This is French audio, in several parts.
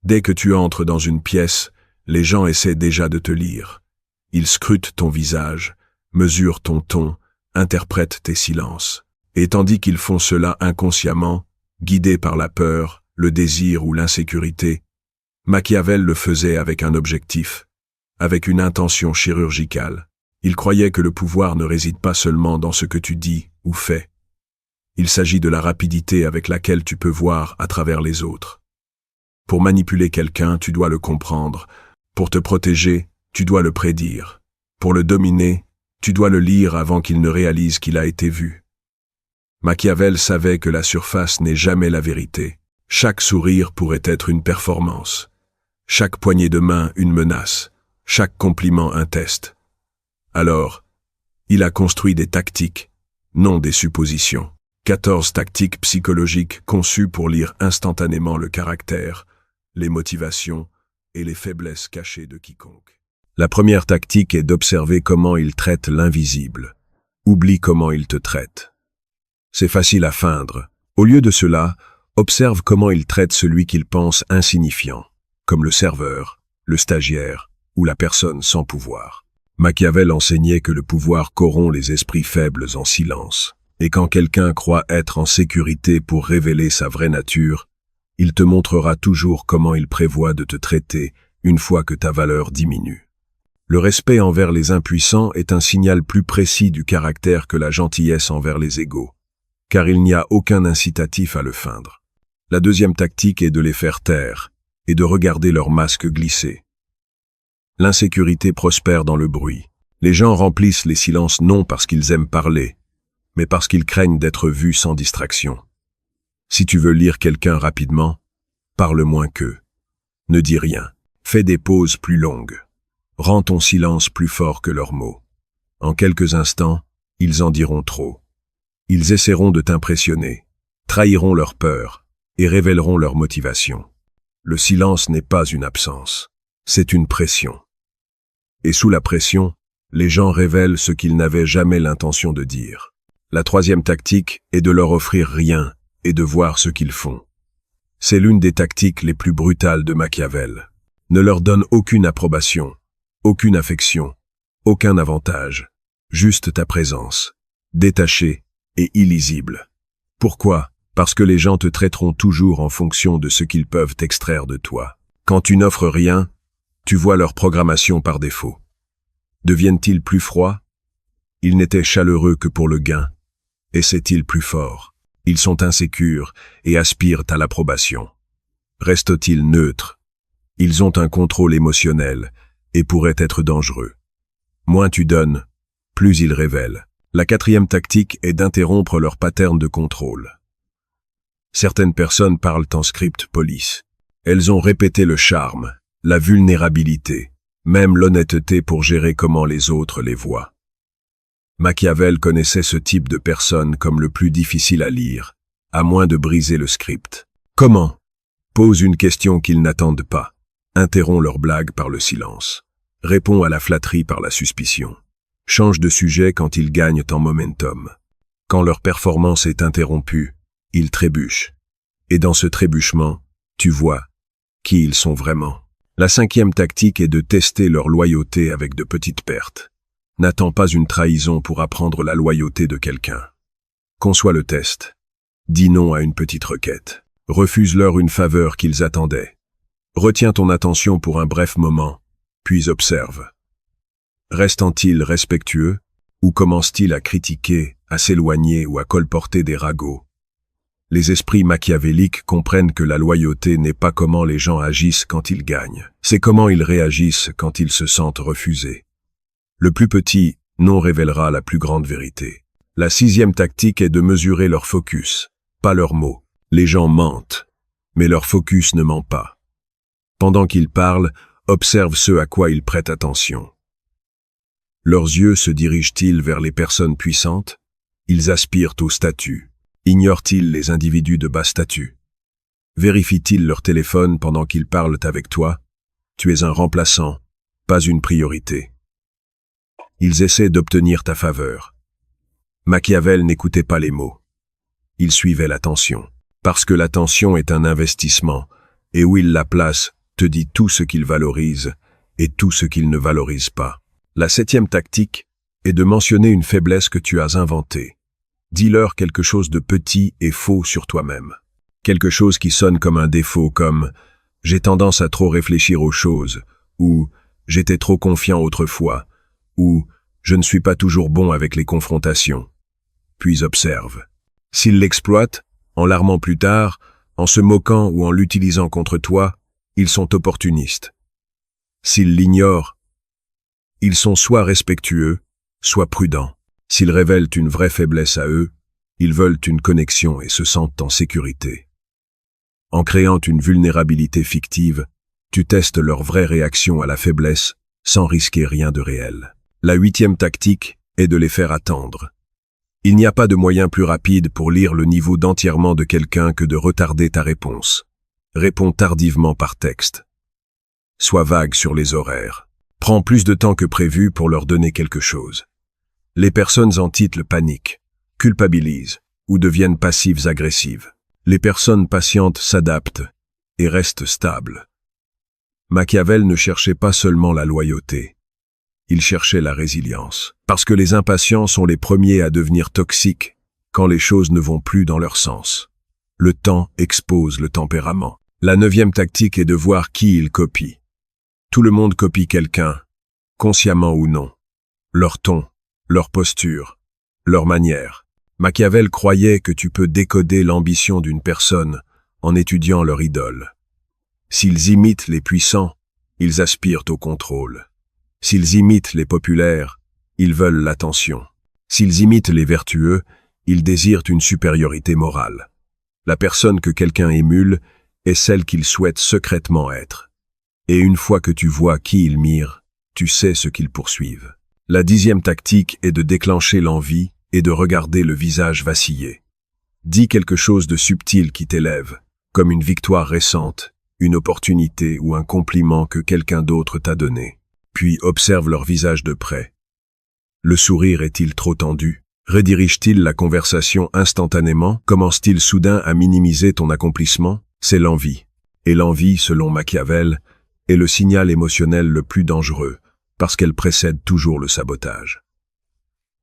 Dès que tu entres dans une pièce, les gens essaient déjà de te lire. Ils scrutent ton visage, mesurent ton ton, interprètent tes silences. Et tandis qu'ils font cela inconsciemment, guidés par la peur, le désir ou l'insécurité, Machiavel le faisait avec un objectif, avec une intention chirurgicale. Il croyait que le pouvoir ne réside pas seulement dans ce que tu dis ou fais. Il s'agit de la rapidité avec laquelle tu peux voir à travers les autres. Pour manipuler quelqu'un, tu dois le comprendre. Pour te protéger, tu dois le prédire. Pour le dominer, tu dois le lire avant qu'il ne réalise qu'il a été vu. Machiavel savait que la surface n'est jamais la vérité. Chaque sourire pourrait être une performance. Chaque poignée de main une menace. Chaque compliment un test. Alors, il a construit des tactiques, non des suppositions. 14 tactiques psychologiques conçues pour lire instantanément le caractère, les motivations et les faiblesses cachées de quiconque. La première tactique est d'observer comment il traite l'invisible. Oublie comment il te traite. C'est facile à feindre. Au lieu de cela, observe comment il traite celui qu'il pense insignifiant, comme le serveur, le stagiaire ou la personne sans pouvoir. Machiavel enseignait que le pouvoir corrompt les esprits faibles en silence. Et quand quelqu'un croit être en sécurité pour révéler sa vraie nature, il te montrera toujours comment il prévoit de te traiter une fois que ta valeur diminue. Le respect envers les impuissants est un signal plus précis du caractère que la gentillesse envers les égaux, car il n'y a aucun incitatif à le feindre. La deuxième tactique est de les faire taire et de regarder leur masque glisser. L'insécurité prospère dans le bruit. Les gens remplissent les silences non parce qu'ils aiment parler, mais parce qu'ils craignent d'être vus sans distraction. Si tu veux lire quelqu'un rapidement, parle moins qu'eux. Ne dis rien. Fais des pauses plus longues. Rends ton silence plus fort que leurs mots. En quelques instants, ils en diront trop. Ils essaieront de t'impressionner, trahiront leur peur et révéleront leur motivation. Le silence n'est pas une absence, c'est une pression. Et sous la pression, les gens révèlent ce qu'ils n'avaient jamais l'intention de dire. La troisième tactique est de leur offrir rien et de voir ce qu'ils font. C'est l'une des tactiques les plus brutales de Machiavel. Ne leur donne aucune approbation, aucune affection, aucun avantage, juste ta présence, détachée et illisible. Pourquoi? Parce que les gens te traiteront toujours en fonction de ce qu'ils peuvent extraire de toi. Quand tu n'offres rien, tu vois leur programmation par défaut. Deviennent-ils plus froids? Ils n'étaient chaleureux que pour le gain. Essaient-ils plus fort? Ils sont insécures et aspirent à l'approbation. Restent-ils neutres? Ils ont un contrôle émotionnel et pourraient être dangereux. Moins tu donnes, plus ils révèlent. La quatrième tactique est d'interrompre leur pattern de contrôle. Certaines personnes parlent en script police. Elles ont répété le charme, la vulnérabilité, même l'honnêteté pour gérer comment les autres les voient. Machiavel connaissait ce type de personnes comme le plus difficile à lire, à moins de briser le script. Comment? Pose une question qu'ils n'attendent pas. Interromps leur blague par le silence. Réponds à la flatterie par la suspicion. Change de sujet quand ils gagnent en momentum. Quand leur performance est interrompue, ils trébuchent. Et dans ce trébuchement, tu vois qui ils sont vraiment. La cinquième tactique est de tester leur loyauté avec de petites pertes. N'attends pas une trahison pour apprendre la loyauté de quelqu'un. Conçois le test. Dis non à une petite requête. Refuse-leur une faveur qu'ils attendaient. Retiens ton attention pour un bref moment, puis observe. Restent-ils respectueux, ou commencent-ils à critiquer, à s'éloigner ou à colporter des ragots? Les esprits machiavéliques comprennent que la loyauté n'est pas comment les gens agissent quand ils gagnent, c'est comment ils réagissent quand ils se sentent refusés. Le plus petit non révélera la plus grande vérité. La sixième tactique est de mesurer leur focus, pas leurs mots. Les gens mentent, mais leur focus ne ment pas. Pendant qu'ils parlent, observe ce à quoi ils prêtent attention. Leurs yeux se dirigent-ils vers les personnes puissantes? Ils aspirent au statut. Ignorent-ils les individus de bas statut? Vérifient-ils leur téléphone pendant qu'ils parlent avec toi? Tu es un remplaçant, pas une priorité. Ils essaient d'obtenir ta faveur. Machiavel n'écoutait pas les mots. Il suivait l'attention. Parce que l'attention est un investissement, et où il la place te dit tout ce qu'il valorise et tout ce qu'il ne valorise pas. La 7e tactique est de mentionner une faiblesse que tu as inventée. Dis-leur quelque chose de petit et faux sur toi-même. Quelque chose qui sonne comme un défaut, comme « j'ai tendance à trop réfléchir aux choses » ou « j'étais trop confiant autrefois » ou « je ne suis pas toujours bon avec les confrontations ». Puis observe. S'ils l'exploitent, en l'armant plus tard, en se moquant ou en l'utilisant contre toi, ils sont opportunistes. S'ils l'ignorent, ils sont soit respectueux, soit prudents. S'ils révèlent une vraie faiblesse à eux, ils veulent une connexion et se sentent en sécurité. En créant une vulnérabilité fictive, tu testes leur vraie réaction à la faiblesse sans risquer rien de réel. La 8e tactique est de les faire attendre. Il n'y a pas de moyen plus rapide pour lire le niveau d'entièrement de quelqu'un que de retarder ta réponse. Réponds tardivement par texte. Sois vague sur les horaires. Prends plus de temps que prévu pour leur donner quelque chose. Les personnes en titre paniquent, culpabilisent ou deviennent passives-agressives. Les personnes patientes s'adaptent et restent stables. Machiavel ne cherchait pas seulement la loyauté. Il cherchait la résilience. Parce que les impatients sont les premiers à devenir toxiques quand les choses ne vont plus dans leur sens. Le temps expose le tempérament. La 9e tactique est de voir qui il copie. Tout le monde copie quelqu'un, consciemment ou non. Leur ton, leur posture, leur manière. Machiavel croyait que tu peux décoder l'ambition d'une personne en étudiant leur idole. S'ils imitent les puissants, ils aspirent au contrôle. S'ils imitent les populaires, ils veulent l'attention. S'ils imitent les vertueux, ils désirent une supériorité morale. La personne que quelqu'un émule est celle qu'il souhaite secrètement être. Et une fois que tu vois qui ils mirent, tu sais ce qu'ils poursuivent. La 10e tactique est de déclencher l'envie et de regarder le visage vaciller. Dis quelque chose de subtil qui t'élève, comme une victoire récente, une opportunité ou un compliment que quelqu'un d'autre t'a donné. Puis observe leur visage de près. Le sourire est-il trop tendu? Redirige-t-il la conversation instantanément? Commence-t-il soudain à minimiser ton accomplissement? C'est l'envie. Et l'envie, selon Machiavel, est le signal émotionnel le plus dangereux, parce qu'elle précède toujours le sabotage.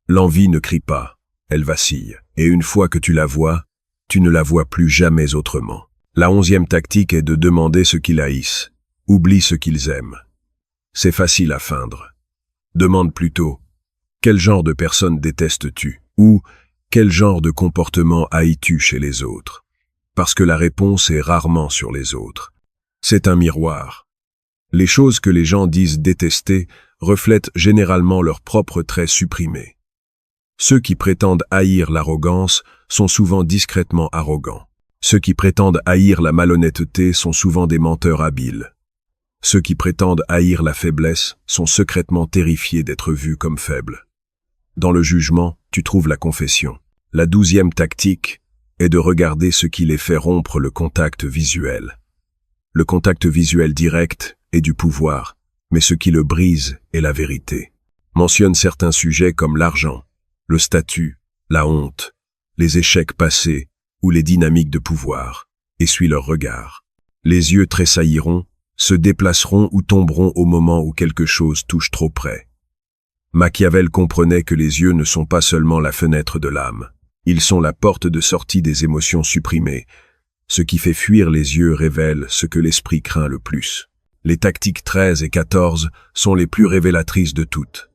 L'envie ne crie pas, elle vacille. Et une fois que tu la vois, tu ne la vois plus jamais autrement. La 11e tactique est de demander ce qu'ils haïssent. Oublie ce qu'ils aiment. C'est facile à feindre. Demande plutôt, quel genre de personne détestes-tu? Ou quel genre de comportement haïs-tu chez les autres? Parce que la réponse est rarement sur les autres. C'est un miroir. Les choses que les gens disent détester reflètent généralement leurs propres traits supprimés. Ceux qui prétendent haïr l'arrogance sont souvent discrètement arrogants. Ceux qui prétendent haïr la malhonnêteté sont souvent des menteurs habiles. Ceux qui prétendent haïr la faiblesse sont secrètement terrifiés d'être vus comme faibles. Dans le jugement, tu trouves la confession. La 12e tactique est de regarder ce qui les fait rompre le contact visuel. Le contact visuel direct est du pouvoir, mais ce qui le brise est la vérité. Mentionne certains sujets comme l'argent, le statut, la honte, les échecs passés ou les dynamiques de pouvoir, et suis leur regard. Les yeux tressailliront, se déplaceront ou tomberont au moment où quelque chose touche trop près. Machiavel comprenait que les yeux ne sont pas seulement la fenêtre de l'âme. Ils sont la porte de sortie des émotions supprimées. Ce qui fait fuir les yeux révèle ce que l'esprit craint le plus. Les tactiques 13 et 14 sont les plus révélatrices de toutes.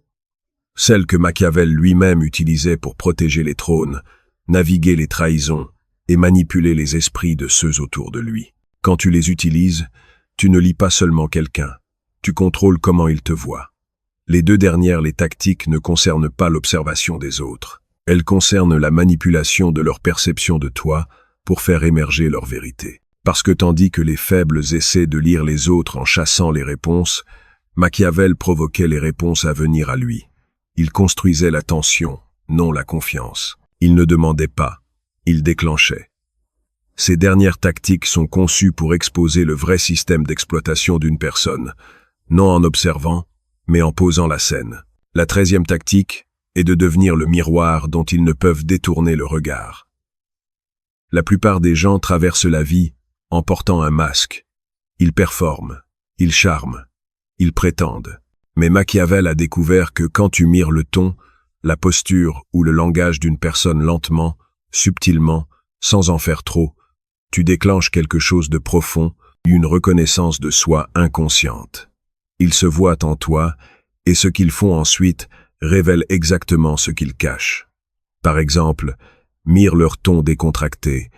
Celles que Machiavel lui-même utilisait pour protéger les trônes, naviguer les trahisons et manipuler les esprits de ceux autour de lui. Quand tu les utilises, tu ne lis pas seulement quelqu'un, tu contrôles comment il te voit. Les deux dernières, les tactiques, ne concernent pas l'observation des autres. Elles concernent la manipulation de leur perception de toi pour faire émerger leur vérité. Parce que tandis que les faibles essaient de lire les autres en chassant les réponses, Machiavel provoquait les réponses à venir à lui. Il construisait la tension, non la confiance. Il ne demandait pas, il déclenchait. Ces dernières tactiques sont conçues pour exposer le vrai système d'exploitation d'une personne, non en observant, mais en posant la scène. La 13e tactique est de devenir le miroir dont ils ne peuvent détourner le regard. La plupart des gens traversent la vie en portant un masque. Ils performent, Ils charment. Ils prétendent. Mais Machiavel a découvert que quand tu mires le ton, la posture ou le langage d'une personne lentement, subtilement, sans en faire trop, tu déclenches quelque chose de profond, une reconnaissance de soi inconsciente. Ils se voient en toi, et ce qu'ils font ensuite révèle exactement ce qu'ils cachent. Par exemple, mire leur ton décontracté.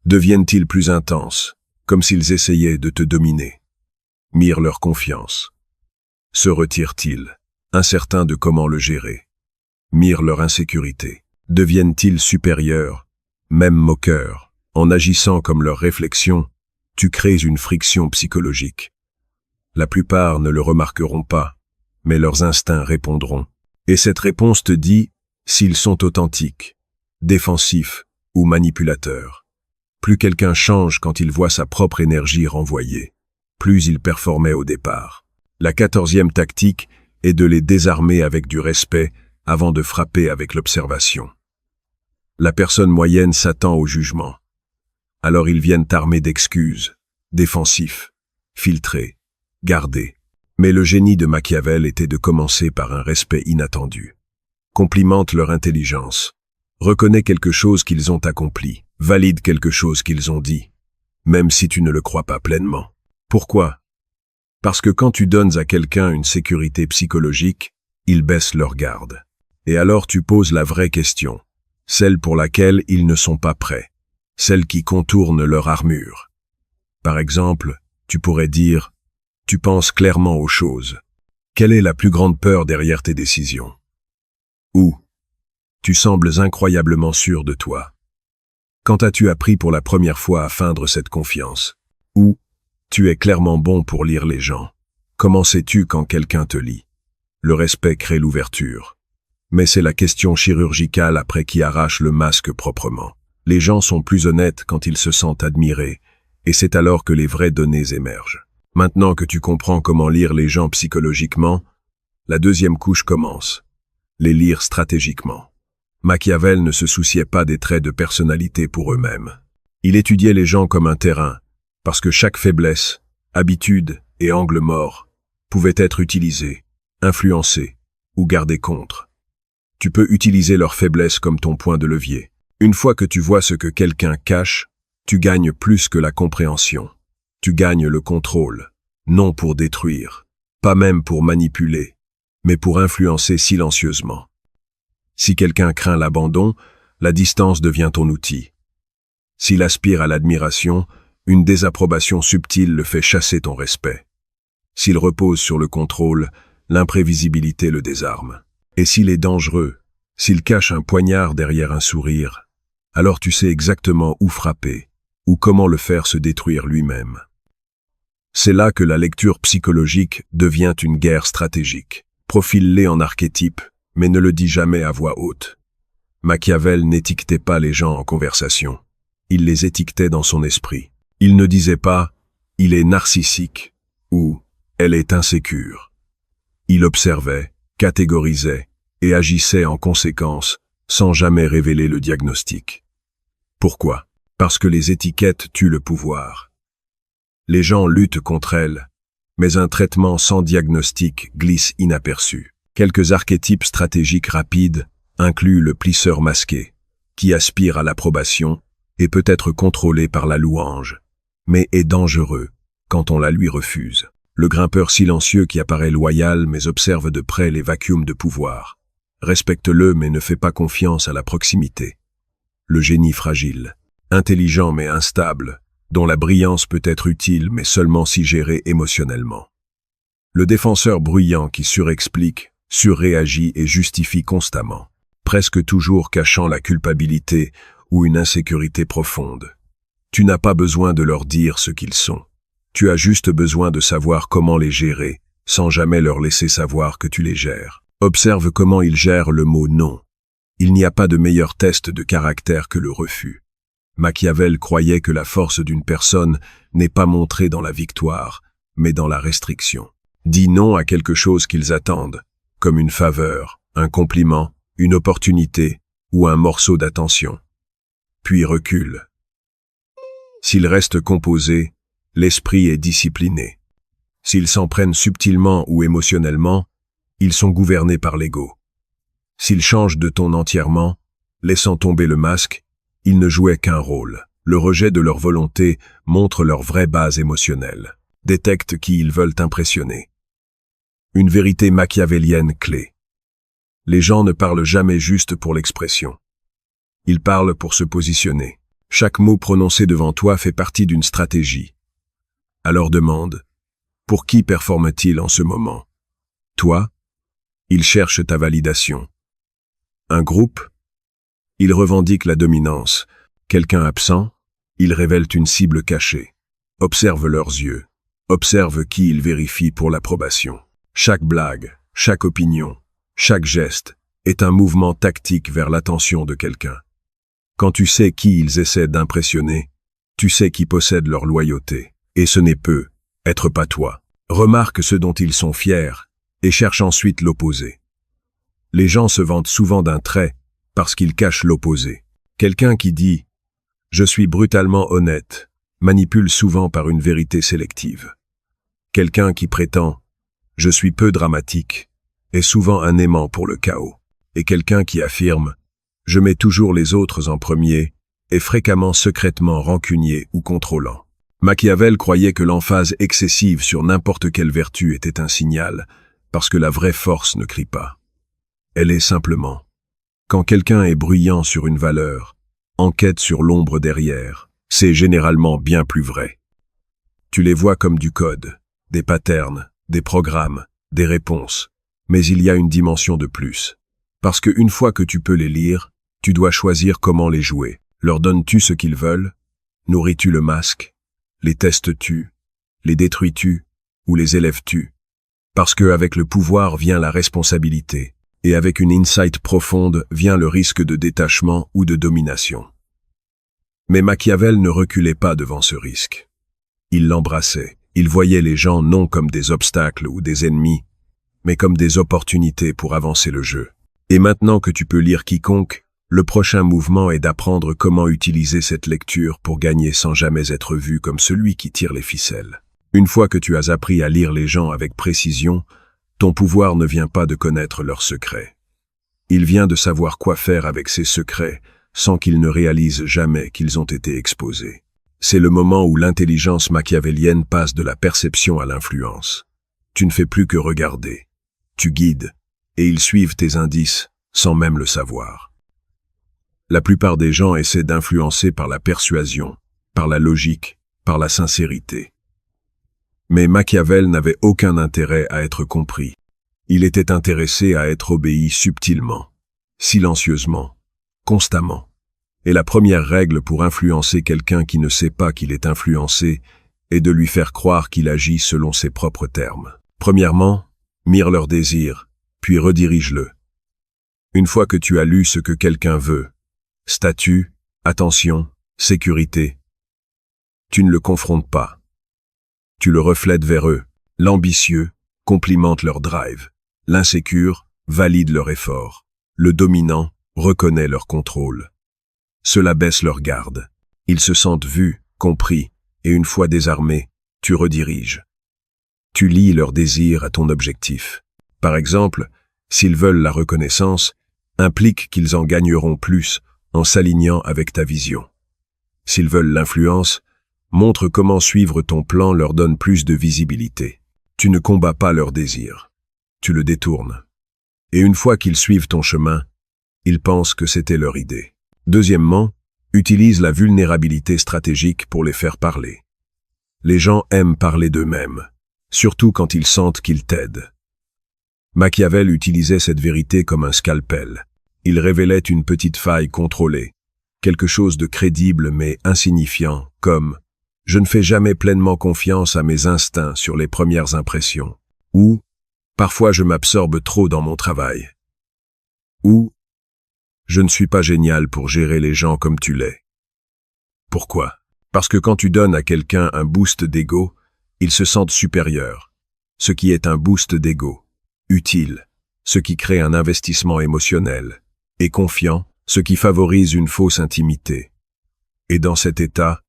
Deviennent-ils plus intenses, comme s'ils essayaient de te dominer? Mire leur confiance. Se retirent-ils, incertains de comment le gérer? Mire leur insécurité. Deviennent-ils supérieurs, même moqueurs? En agissant comme leur réflexion, tu crées une friction psychologique. La plupart ne le remarqueront pas, mais leurs instincts répondront. Et cette réponse te dit s'ils sont authentiques, défensifs ou manipulateurs. Plus quelqu'un change quand il voit sa propre énergie renvoyée, plus il performait au départ. La 14e tactique est de les désarmer avec du respect avant de frapper avec l'observation. La personne moyenne s'attend au jugement. Alors ils viennent armés d'excuses, défensifs, filtrés, gardés. Mais le génie de Machiavel était de commencer par un respect inattendu. Complimente leur intelligence. Reconnais quelque chose qu'ils ont accompli. Valide quelque chose qu'ils ont dit, même si tu ne le crois pas pleinement. Pourquoi? Parce que quand tu donnes à quelqu'un une sécurité psychologique, ils baissent leur garde. Et alors tu poses la vraie question, celle pour laquelle ils ne sont pas prêts, celle qui contourne leur armure. Par exemple, tu pourrais dire « Tu penses clairement aux choses. Quelle est la plus grande peur derrière tes décisions ?» Ou « Tu sembles incroyablement sûr de toi. Quand as-tu appris pour la première fois à feindre cette confiance? Ou « Tu es clairement bon pour lire les gens. Comment sais-tu quand quelqu'un te lit ?» Le respect crée l'ouverture. Mais c'est la question chirurgicale après qui arrache le masque proprement. Les gens sont plus honnêtes quand ils se sentent admirés, et c'est alors que les vraies données émergent. Maintenant que tu comprends comment lire les gens psychologiquement, la deuxième couche commence. Les lire stratégiquement. Machiavel ne se souciait pas des traits de personnalité pour eux-mêmes. Il étudiait les gens comme un terrain, parce que chaque faiblesse, habitude et angle mort pouvaient être utilisés, influencés ou gardés contre. Tu peux utiliser leurs faiblesses comme ton point de levier. Une fois que tu vois ce que quelqu'un cache, tu gagnes plus que la compréhension. Tu gagnes le contrôle, non pour détruire, pas même pour manipuler, mais pour influencer silencieusement. Si quelqu'un craint l'abandon, la distance devient ton outil. S'il aspire à l'admiration, une désapprobation subtile le fait chasser ton respect. S'il repose sur le contrôle, l'imprévisibilité le désarme. Et s'il est dangereux, s'il cache un poignard derrière un sourire, alors tu sais exactement où frapper, ou comment le faire se détruire lui-même. C'est là que la lecture psychologique devient une guerre stratégique. Profile-les en archétypes, mais ne le dis jamais à voix haute. Machiavel n'étiquetait pas les gens en conversation. Il les étiquetait dans son esprit. Il ne disait pas « il est narcissique » ou « elle est insécure ». Il observait, catégorisait et agissait en conséquence sans jamais révéler le diagnostic. Pourquoi? Parce que les étiquettes tuent le pouvoir. Les gens luttent contre elles, mais un traitement sans diagnostic glisse inaperçu. Quelques archétypes stratégiques rapides incluent le plisseur masqué, qui aspire à l'approbation et peut être contrôlé par la louange, mais est dangereux quand on la lui refuse. Le grimpeur silencieux qui apparaît loyal mais observe de près les vacuums de pouvoir. Respecte-le mais ne fais pas confiance à la proximité. Le génie fragile, intelligent mais instable, dont la brillance peut être utile mais seulement si gérée émotionnellement. Le défenseur bruyant qui surexplique, surréagit et justifie constamment, presque toujours cachant la culpabilité ou une insécurité profonde. Tu n'as pas besoin de leur dire ce qu'ils sont. Tu as juste besoin de savoir comment les gérer, sans jamais leur laisser savoir que tu les gères. Observe comment ils gèrent le mot « non ». Il n'y a pas de meilleur test de caractère que le refus. Machiavel croyait que la force d'une personne n'est pas montrée dans la victoire, mais dans la restriction. Dis non à quelque chose qu'ils attendent, comme une faveur, un compliment, une opportunité ou un morceau d'attention. Puis recule. S'il reste composé, l'esprit est discipliné. S'ils s'en prennent subtilement ou émotionnellement, ils sont gouvernés par l'ego. S'ils changent de ton entièrement, laissant tomber le masque, ils ne jouaient qu'un rôle. Le rejet de leur volonté montre leur vraie base émotionnelle. Détecte qui ils veulent impressionner. Une vérité machiavélienne clé. Les gens ne parlent jamais juste pour l'expression. Ils parlent pour se positionner. Chaque mot prononcé devant toi fait partie d'une stratégie. Alors demande, pour qui performe-t-il en ce moment? Toi? Il cherche ta validation. Un groupe? Il revendique la dominance. Quelqu'un absent? Ils révèlent une cible cachée. Observe leurs yeux. Observe qui ils vérifient pour l'approbation. Chaque blague, chaque opinion, chaque geste est un mouvement tactique vers l'attention de quelqu'un. Quand tu sais qui ils essaient d'impressionner, tu sais qui possède leur loyauté. Et ce n'est peu, être pas toi. Remarque ce dont ils sont fiers et cherche ensuite l'opposé. Les gens se vantent souvent d'un trait parce qu'ils cachent l'opposé. Quelqu'un qui dit « Je suis brutalement honnête » manipule souvent par une vérité sélective. Quelqu'un qui prétend « Je suis peu dramatique » est souvent un aimant pour le chaos. Et quelqu'un qui affirme « Je mets toujours les autres en premier » est fréquemment secrètement rancunier ou contrôlant. Machiavel croyait que l'emphase excessive sur n'importe quelle vertu était un signal, parce que la vraie force ne crie pas. Elle est simplement. Quand quelqu'un est bruyant sur une valeur, enquête sur l'ombre derrière, c'est généralement bien plus vrai. Tu les vois comme du code, des patterns, des programmes, des réponses, mais il y a une dimension de plus. Parce qu'une fois que tu peux les lire, tu dois choisir comment les jouer. Leur donnes-tu ce qu'ils veulent? Nourris-tu le masque? Les testes-tu? Les détruis-tu? Ou les élèves-tu? Parce qu'avec le pouvoir vient la responsabilité, et avec une insight profonde vient le risque de détachement ou de domination. Mais Machiavel ne reculait pas devant ce risque. Il l'embrassait. Il voyait les gens non comme des obstacles ou des ennemis, mais comme des opportunités pour avancer le jeu. Et maintenant que tu peux lire quiconque, le prochain mouvement est d'apprendre comment utiliser cette lecture pour gagner sans jamais être vu comme celui qui tire les ficelles. Une fois que tu as appris à lire les gens avec précision, ton pouvoir ne vient pas de connaître leurs secrets. Il vient de savoir quoi faire avec ces secrets sans qu'ils ne réalisent jamais qu'ils ont été exposés. C'est le moment où l'intelligence machiavélienne passe de la perception à l'influence. Tu ne fais plus que regarder. Tu guides, et ils suivent tes indices sans même le savoir. La plupart des gens essaient d'influencer par la persuasion, par la logique, par la sincérité. Mais Machiavel n'avait aucun intérêt à être compris. Il était intéressé à être obéi subtilement, silencieusement, constamment. Et la première règle pour influencer quelqu'un qui ne sait pas qu'il est influencé est de lui faire croire qu'il agit selon ses propres termes. Premièrement, mire leur désir, puis redirige-le. Une fois que tu as lu ce que quelqu'un veut, statut, attention, sécurité, tu ne le confrontes pas. Tu le reflètes vers eux. L'ambitieux complimente leur drive. L'insécure valide leur effort. Le dominant reconnaît leur contrôle. Cela baisse leur garde. Ils se sentent vus, compris, et une fois désarmés, tu rediriges. Tu lies leur désir à ton objectif. Par exemple, s'ils veulent la reconnaissance, implique qu'ils en gagneront plus en s'alignant avec ta vision. S'ils veulent l'influence, montre comment suivre ton plan leur donne plus de visibilité. Tu ne combats pas leur désir. Tu le détournes. Et une fois qu'ils suivent ton chemin, ils pensent que c'était leur idée. Deuxièmement, utilise la vulnérabilité stratégique pour les faire parler. Les gens aiment parler d'eux-mêmes, surtout quand ils sentent qu'ils t'aident. Machiavel utilisait cette vérité comme un scalpel. Il révélait une petite faille contrôlée, quelque chose de crédible mais insignifiant, comme « Je ne fais jamais pleinement confiance à mes instincts sur les premières impressions » ou « Parfois je m'absorbe trop dans mon travail » ou « Je ne suis pas génial pour gérer les gens comme tu l'es ». Pourquoi? Parce que quand tu donnes à quelqu'un un boost d'ego, ils se sentent supérieurs, ce qui est un boost d'ego, utile, ce qui crée un investissement émotionnel, et confiant, ce qui favorise une fausse intimité. Et dans cet état,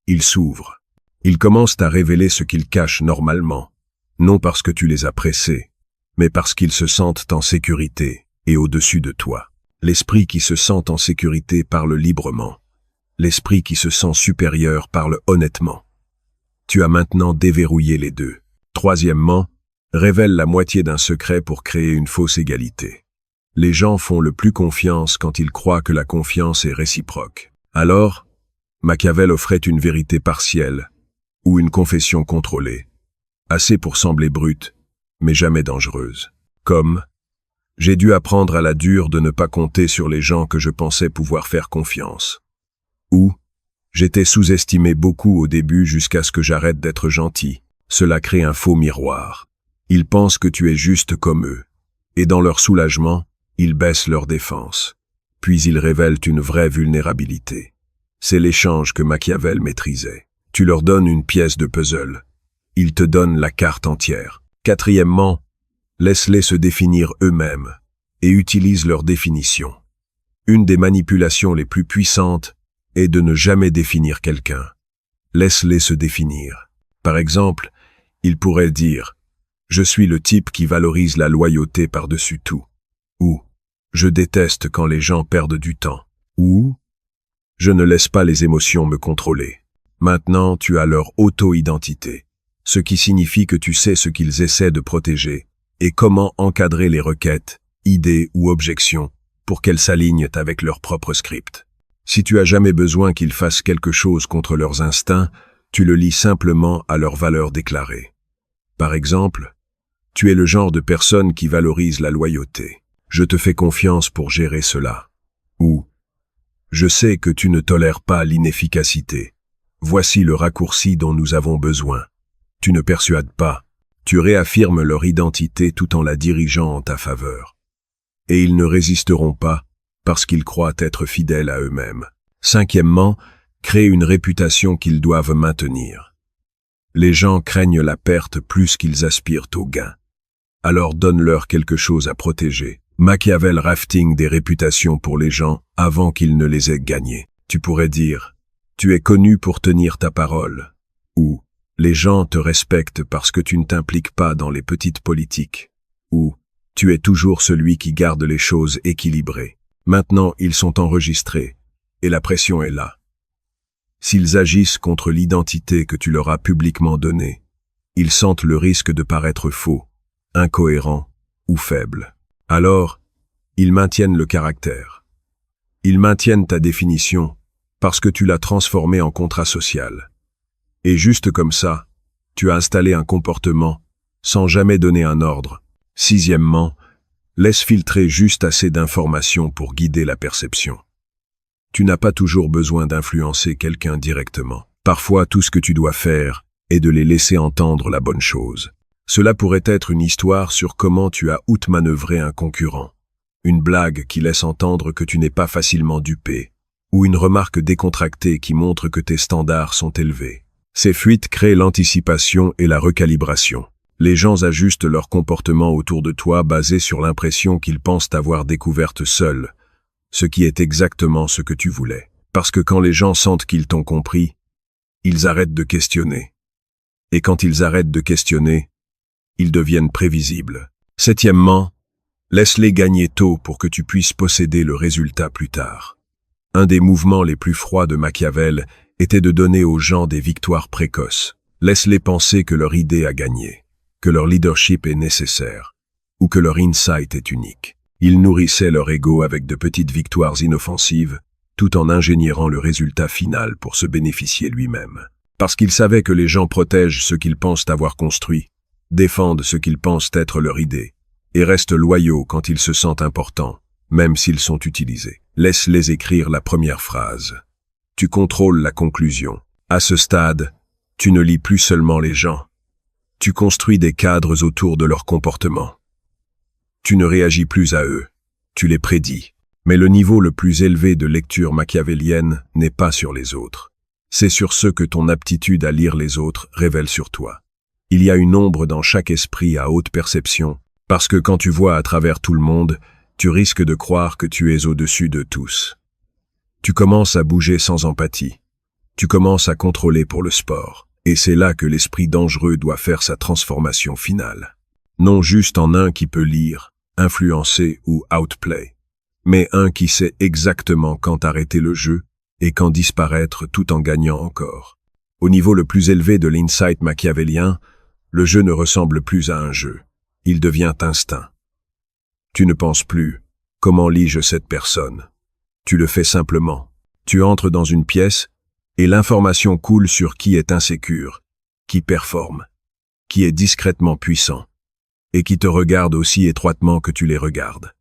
ils s'ouvrent. Ils commencent à révéler ce qu'ils cachent normalement. non parce que tu les as pressés, mais parce qu'ils se sentent en sécurité et au-dessus de toi. L'esprit qui se sent en sécurité parle librement. L'esprit qui se sent supérieur parle honnêtement. Tu as maintenant déverrouillé les deux. Troisièmement, révèle la moitié d'un secret pour créer une fausse égalité. Les gens font le plus confiance quand ils croient que la confiance est réciproque. Alors, Machiavel offrait une vérité partielle, ou une confession contrôlée, assez pour sembler brute, mais jamais dangereuse. Comme « J'ai dû apprendre à la dure de ne pas compter sur les gens que je pensais pouvoir faire confiance. » Ou « J'étais sous-estimé beaucoup au début jusqu'à ce que j'arrête d'être gentil. » Cela crée un faux miroir. Ils pensent que tu es juste comme eux, et dans leur soulagement, ils baissent leur défense. Puis ils révèlent une vraie vulnérabilité. C'est l'échange que Machiavel maîtrisait. Tu leur donnes une pièce de puzzle. Ils te donnent la carte entière. Quatrièmement, laisse-les se définir eux-mêmes et utilise leur définition. Une des manipulations les plus puissantes est de ne jamais définir quelqu'un. Laisse-les se définir. Par exemple, ils pourraient dire « Je suis le type qui valorise la loyauté par-dessus tout » ou « Je déteste quand les gens perdent du temps » ou « Je ne laisse pas les émotions me contrôler ». Maintenant, tu as leur auto-identité, ce qui signifie que tu sais ce qu'ils essaient de protéger et comment encadrer les requêtes, idées ou objections pour qu'elles s'alignent avec leur propre script. Si tu as jamais besoin qu'ils fassent quelque chose contre leurs instincts, tu le lis simplement à leur valeur déclarée. Par exemple, tu es le genre de personne qui valorise la loyauté. Je te fais confiance pour gérer cela. Ou, je sais que tu ne tolères pas l'inefficacité. Voici le raccourci dont nous avons besoin. Tu ne persuades pas. Tu réaffirmes leur identité tout en la dirigeant en ta faveur. Et ils ne résisteront pas parce qu'ils croient être fidèles à eux-mêmes. Cinquièmement, crée une réputation qu'ils doivent maintenir. Les gens craignent la perte plus qu'ils aspirent au gain. Alors donne-leur quelque chose à protéger. Machiavel rafting des réputations pour les gens avant qu'ils ne les aient gagnées. Tu pourrais dire « Tu es connu pour tenir ta parole » ou « Les gens te respectent parce que tu ne t'impliques pas dans les petites politiques » ou « Tu es toujours celui qui garde les choses équilibrées ». Maintenant, ils sont enregistrés et la pression est là. S'ils agissent contre l'identité que tu leur as publiquement donnée, ils sentent le risque de paraître faux, incohérent ou faible. Alors, ils maintiennent le caractère. Ils maintiennent ta définition parce que tu l'as transformée en contrat social. Et juste comme ça, tu as installé un comportement sans jamais donner un ordre. Sixièmement, laisse filtrer juste assez d'informations pour guider la perception. Tu n'as pas toujours besoin d'influencer quelqu'un directement. Parfois, tout ce que tu dois faire est de les laisser entendre la bonne chose. Cela pourrait être une histoire sur comment tu as outmanœuvré un concurrent, une blague qui laisse entendre que tu n'es pas facilement dupé, ou une remarque décontractée qui montre que tes standards sont élevés. Ces fuites créent l'anticipation et la recalibration. Les gens ajustent leur comportement autour de toi basé sur l'impression qu'ils pensent avoir découverte seuls, ce qui est exactement ce que tu voulais. Parce que quand les gens sentent qu'ils t'ont compris, ils arrêtent de questionner. Et quand ils arrêtent de questionner, ils deviennent prévisibles. Septièmement, laisse-les gagner tôt pour que tu puisses posséder le résultat plus tard. Un des mouvements les plus froids de Machiavel était de donner aux gens des victoires précoces. Laisse-les penser que leur idée a gagné, que leur leadership est nécessaire, ou que leur insight est unique. Ils nourrissaient leur ego avec de petites victoires inoffensives, tout en ingénierant le résultat final pour se bénéficier lui-même. Parce qu'ils savaient que les gens protègent ce qu'ils pensent avoir construit, défendent ce qu'ils pensent être leur idée, et restent loyaux quand ils se sentent importants, même s'ils sont utilisés. Laisse-les écrire la première phrase. Tu contrôles la conclusion. À ce stade, tu ne lis plus seulement les gens. Tu construis des cadres autour de leur comportement. Tu ne réagis plus à eux. Tu les prédis. Mais le niveau le plus élevé de lecture machiavélienne n'est pas sur les autres. C'est sur ce que ton aptitude à lire les autres révèle sur toi. Il y a une ombre dans chaque esprit à haute perception, parce que quand tu vois à travers tout le monde, tu risques de croire que tu es au-dessus de tous. Tu commences à bouger sans empathie. Tu commences à contrôler pour le sport. Et c'est là que l'esprit dangereux doit faire sa transformation finale. Non juste en un qui peut lire, influencer ou outplay, mais un qui sait exactement quand arrêter le jeu et quand disparaître tout en gagnant encore. Au niveau le plus élevé de l'insight machiavélien, le jeu ne ressemble plus à un jeu. Il devient instinct. Tu ne penses plus « comment lis-je cette personne ?» Tu le fais simplement. Tu entres dans une pièce et l'information coule sur qui est insécure, qui performe, qui est discrètement puissant, et qui te regarde aussi étroitement que tu les regardes.